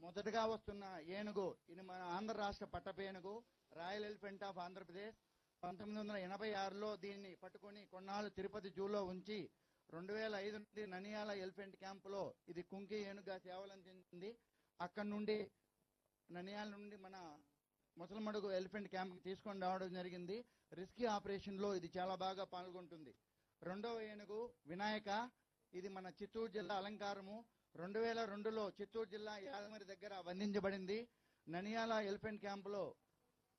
మొదటగా వస్తున్న ఏనుగు ఇది మన ఆంధ్ర రాష్ట్ర పట్టపు ఏనుగు, రాయల్ ఎలిఫెంట్ ఆఫ్ ఆంధ్రప్రదేశ్. 1986లో దీన్ని పట్టుకొని కొన్నాళ్ళు తిరుపతి జూలో ఉంచి 2005 నుండి ననియాల ఎలిఫెంట్ క్యాంపులో ఇది కుంకి ఏనుగుగా సేవలందించింది. అక్కడి నుండి ననియాల నుండి మన ముసలమడుగు ఎలిఫెంట్ క్యాంప్ తీసుకొని రావడం జరిగింది. రిస్కీ ఆపరేషన్ లో ఇది చాలా బాగా పాల్గొంటుంది. రెండవ ఏనుగు వినాయక, ఇది మన చిత్తూరు జిల్లా అలంకారము. 2002లో చిత్తూరు జిల్లా యాదమరి దగ్గర బంధించబడింది. ననియాల ఎలిఫెంట్ క్యాంపులో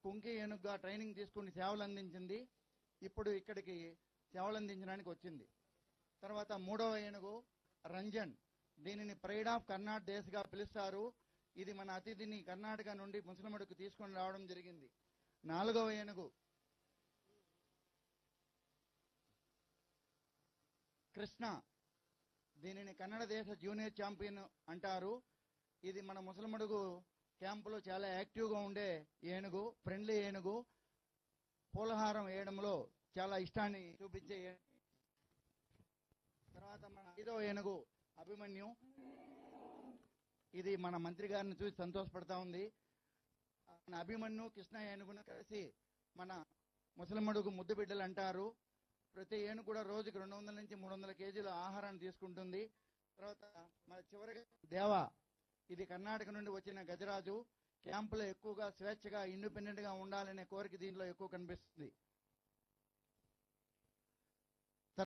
కుంకి ఏనుగుగా ట్రైనింగ్ తీసుకుని సేవలు అందించింది. ఇప్పుడు ఇక్కడికి సేవలు అందించడానికి వచ్చింది. తర్వాత మూడవ ఏనుగు రంజన్, దీనిని ప్రైడ్ ఆఫ్ కర్ణాటక దేశగా పిలుస్తారు. ఇది మన అతిథిని కర్ణాటక నుండి ముసలమడుకు తీసుకొని రావడం జరిగింది. నాలుగవ ఏనుగు కృష్ణ, దీనిని కన్నడ దేశ జూనియర్ ఛాంపియన్ అంటారు. ఇది మన ముసలమడుగు క్యాంపులో చాలా యాక్టివ్గా ఉండే ఏనుగు, ఫ్రెండ్లీ ఏనుగు. పూలహారం వేయడంలో చాలా ఇష్టాన్ని చూపించే. తర్వాత మన ఐదవ ఏనుగు అభిమన్యు, ఇది మన మంత్రి గారిని చూసి సంతోషపడతా ఉంది. మన అభిమన్యు కృష్ణ ఏనుగును కలిసి మన ముసలమడుగు ముద్దు బిడ్డలు అంటారు. ప్రతి ఏనుగు కూడా రోజుకి 200 నుంచి 300 కేజీల ఆహారాన్ని తీసుకుంటుంది. తర్వాత మన చివరిగా దేవా, ఇది కర్ణాటక నుండి వచ్చిన గజరాజు. క్యాంపులో ఎక్కువగా స్వేచ్ఛగా ఇండిపెండెంట్ గా ఉండాలనే కోరిక దీనిలో ఎక్కువ కనిపిస్తుంది.